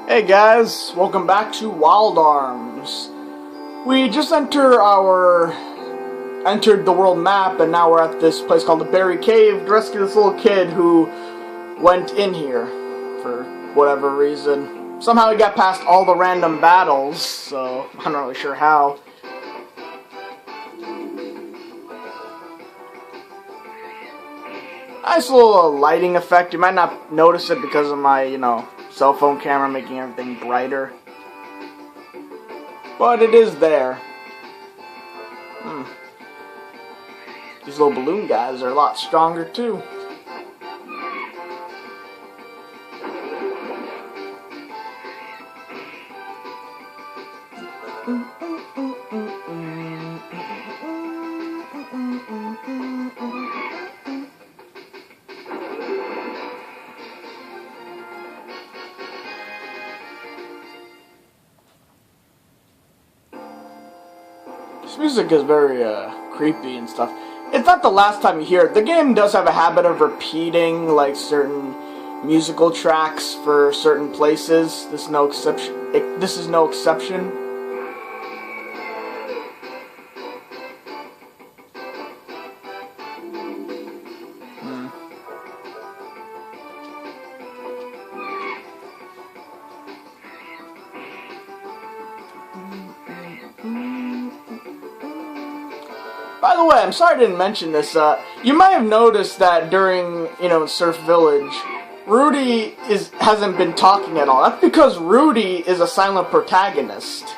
Hey guys, welcome back to Wild Arms. We just entered the world map, and now we're at this place called the Berry Cave to rescue this little kid who went in here for whatever reason. Somehow he got past all the random battles, so I'm not really sure how. Nice little lighting effect. You might not notice it because of my, cell phone camera making everything brighter. But it is there. These little balloon guys are a lot stronger too. This music is very creepy and stuff. It's not the last time you hear it. The game does have a habit of repeating like certain musical tracks for certain places. This is no exception. By the way, I'm sorry I didn't mention this. You might have noticed that during, Surf Village, Rudy hasn't been talking at all. That's because Rudy is a silent protagonist.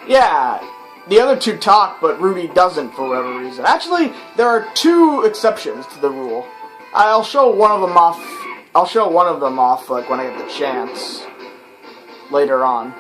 Yeah, the other two talk, but Rudy doesn't for whatever reason. Actually, there are two exceptions to the rule. I'll show one of them off. Like when I get the chance later on.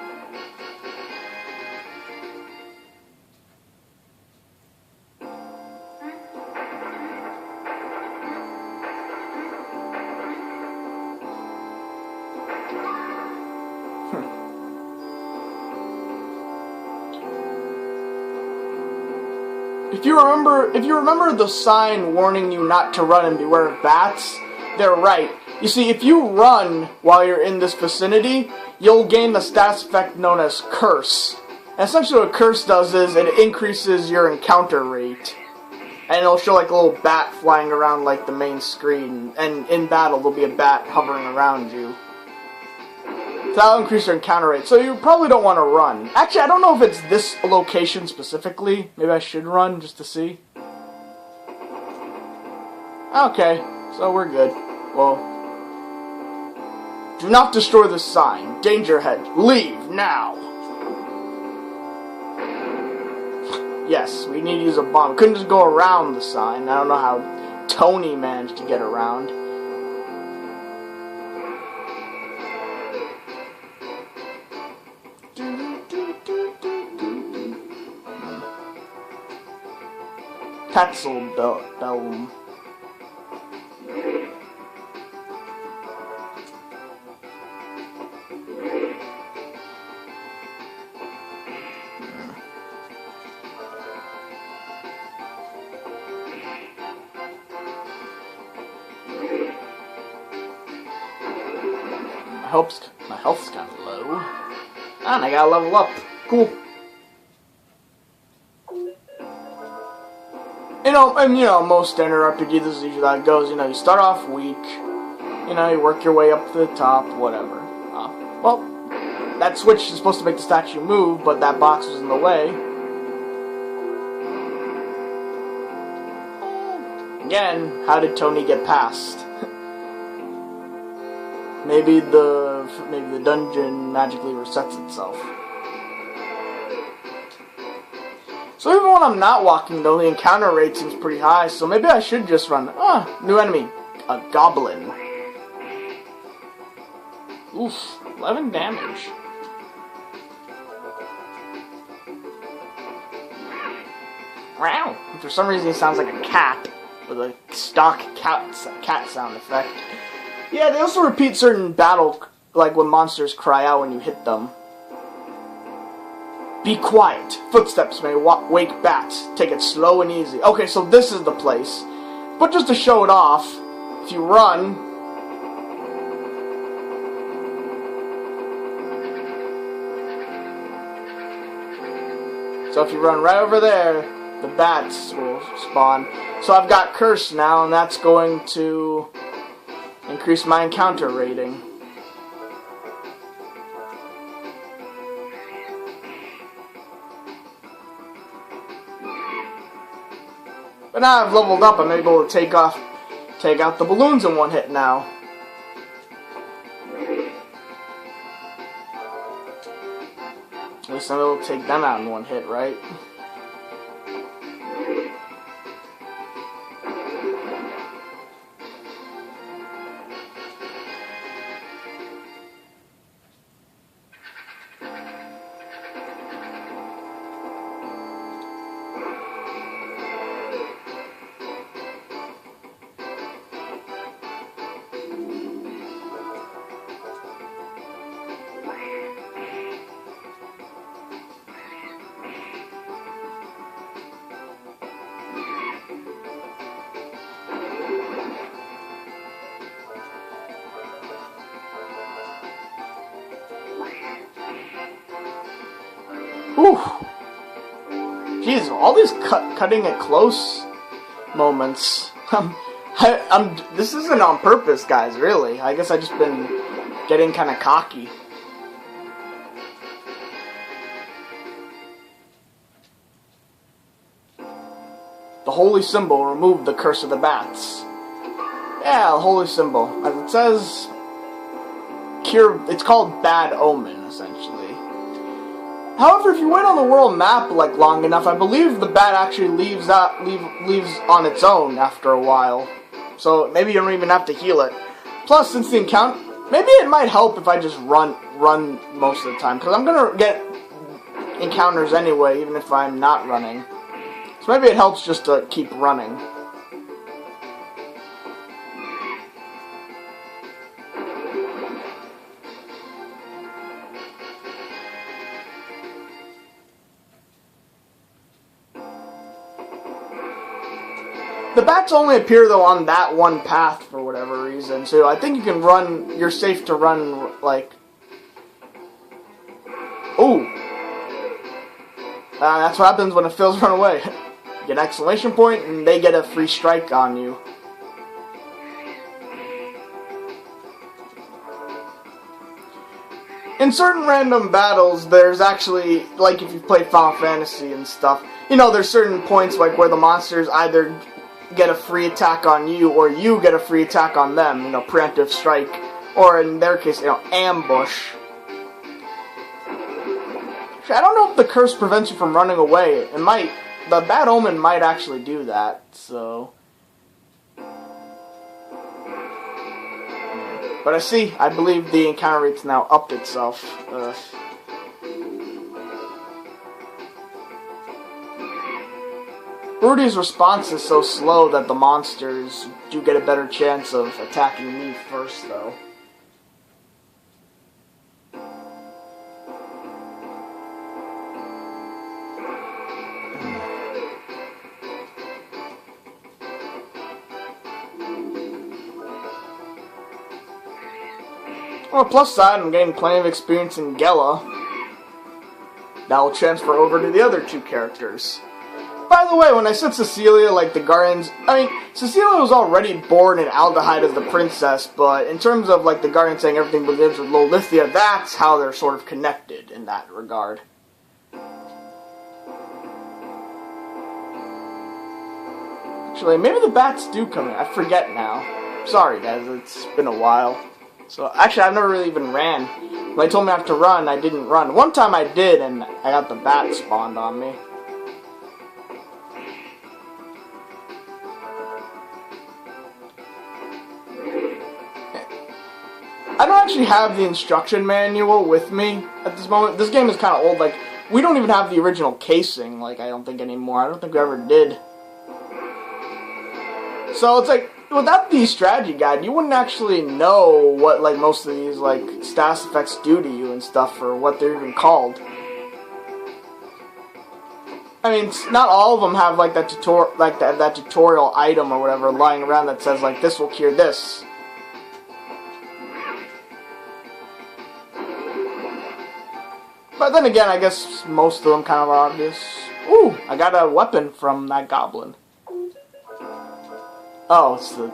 If you remember the sign warning you not to run and beware of bats, they're right. You see, if you run while you're in this vicinity, you'll gain the status effect known as Curse. And essentially what Curse does is it increases your encounter rate. And it'll show like a little bat flying around like the main screen. And in battle, there'll be a bat hovering around you. So that'll increase your encounter rate. So you probably don't want to run. Actually, I don't know if it's this location specifically. Maybe I should run just to see. Okay, so we're good. Well, do not destroy the sign. Danger ahead. Leave now. Yes, we need to use a bomb. We couldn't just go around the sign. I don't know how Tony managed to get around. Tatzelbellum. My health's kind of low. And I gotta level up. Cool. Most standard RPG, this is usually how it goes. You start off weak. You work your way up to the top, whatever. Well, that switch is supposed to make the statue move, but that box was in the way. Again, how did Tony get past? Maybe the dungeon magically resets itself. So even when I'm not walking, though, the encounter rate seems pretty high, so maybe I should just run. New enemy. A goblin. Oof, 11 damage. Wow. For some reason he sounds like a cat, with a stock cat sound effect. Yeah, they also repeat certain battle, like when monsters cry out when you hit them. Be quiet. Footsteps may wake bats. Take it slow and easy. Okay, so this is the place. But just to show it off, if you run, So if you run right over there, the bats will spawn. So I've got Curse now, and that's going to increase my encounter rating. But now I've leveled up, I'm able to take out the balloons in one hit now. At least I'm able to take them out in one hit, right? Whew. Jeez, all these cutting it close moments. This isn't on purpose, guys, really. I guess I've just been getting kind of cocky. The holy symbol removed the curse of the bats. Yeah, the holy symbol. As it says, it's called Bad Omen, essentially. However, if you wait on the world map like long enough, I believe the bat actually leaves on its own after a while. So maybe you don't even have to heal it. Plus, since the encounter, maybe it might help if I just run most of the time, because I'm gonna get encounters anyway, even if I'm not running. So maybe it helps just to keep running. The bats only appear, though, on that one path for whatever reason, so I think you can run, you're safe to run, like... Ooh! That's what happens when it feels run away. You get an exclamation point, and they get a free strike on you. In certain random battles, there's actually, like if you play Final Fantasy and stuff, you know, there's certain points like where the monsters either get a free attack on you, or you get a free attack on them, you know, preemptive strike, or in their case, you know, ambush. I don't know if the curse prevents you from running away. It might. The Bad Omen might actually do that, so... But I believe the encounter rate's now upped itself. Rudy's response is so slow that the monsters do get a better chance of attacking me first, though. On the plus side, I'm getting plenty of experience in Gela. That will transfer over to the other two characters. By the way, when I said Cecilia, like the Guardians, I mean, Cecilia was already born in Aldehyde as the princess, but in terms of like the Guardians saying everything begins with Lolithia, that's how they're sort of connected in that regard. Actually, maybe the bats do come in. I forget now. Sorry, guys, it's been a while. So, actually, I've never really even ran. When they told me I have to run, I didn't run. One time I did, and I got the bat spawned on me. I don't actually have the instruction manual with me at this moment. This game is kind of old. Like, we don't even have the original casing, like, I don't think anymore. I don't think we ever did. So, it's like, without the strategy guide, you wouldn't actually know what, like, most of these, like, status effects do to you and stuff, or what they're even called. I mean, not all of them have, like, that tutorial item or whatever lying around that says, like, this will cure this. But then again, I guess most of them kind of are obvious. Ooh, I got a weapon from that goblin. Oh, it's the...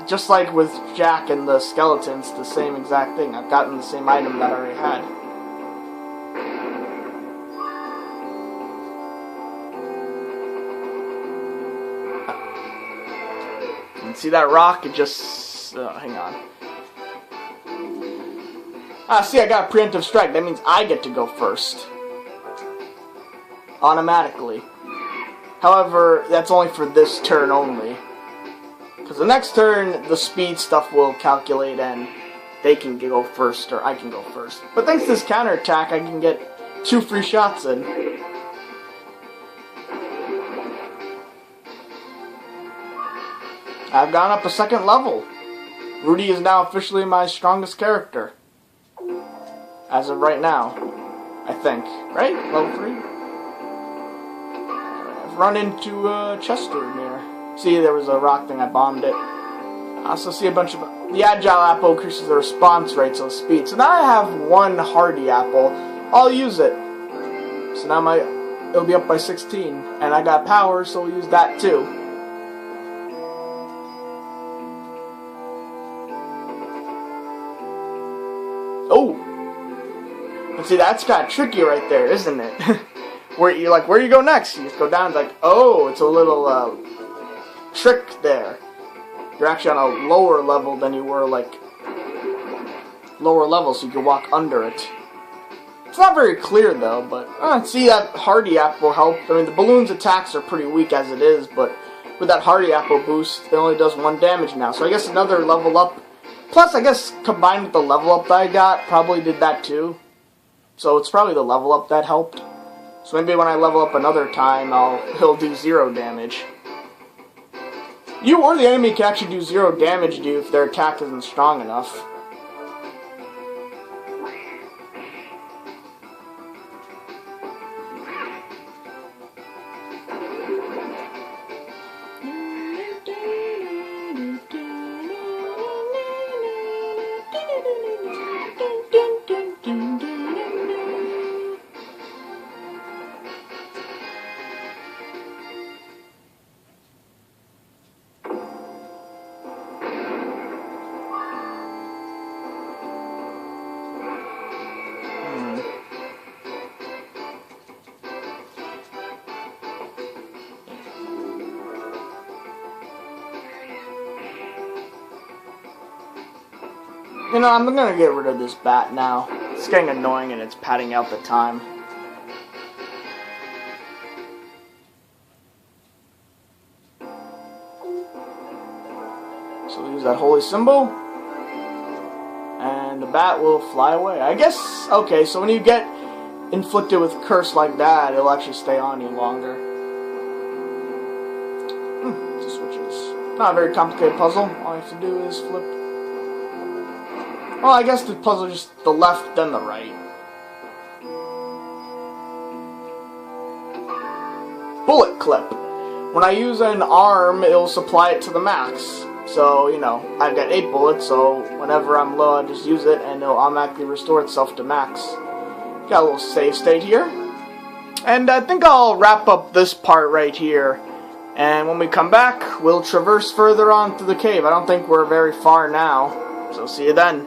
just like with Jack and the skeletons, the same exact thing. I've gotten the same item that I already had. And see that rock? It just... hang on. Ah, see, I got a preemptive strike. That means I get to go first. Automatically. However, that's only for this turn only. Because the next turn, the speed stuff will calculate and they can go first, or I can go first. But thanks to this counterattack, I can get 2 free shots in. I've gone up a 2nd level. Rudy is now officially my strongest character. As of right now. I think. Right? Level 3? I've run into Chester near. See, there was a rock thing, I bombed it. I also see a bunch of... The Agile Apple increases the response rate, so speed. So now I have 1 Hardy Apple. I'll use it. So now it'll be up by 16. And I got power, so we'll use that too. Oh! And see, that's kind of tricky right there, isn't it? Where do you go next? You just go down, like, oh, it's a little, trick there. You're actually on a lower level than you were, like, lower level, so you can walk under it. It's not very clear, though, but, see, that Hardy Apple helped. I mean, the balloon's attacks are pretty weak as it is, but with that Hardy Apple boost, it only does 1 damage now. So I guess another level up. Plus, I guess, combined with the level up that I got, probably did that, too. So it's probably the level up that helped. So maybe when I level up another time, he'll do 0 damage. You or the enemy can actually do 0 damage to you if their attack isn't strong enough. You know, I'm gonna get rid of this bat now. It's getting annoying and it's padding out the time. So we'll use that holy symbol. And the bat will fly away. I guess, okay, so when you get inflicted with curse like that, it'll actually stay on you longer. It switches. Not a very complicated puzzle. All you have to do is flip. Well, I guess the puzzle is just the left, then the right. Bullet clip. When I use an arm, it'll supply it to the max. So, you know, I've got 8 bullets, so whenever I'm low, I just use it, and it'll automatically restore itself to max. Got a little save state here. And I think I'll wrap up this part right here. And when we come back, we'll traverse further on through the cave. I don't think we're very far now. So see you then.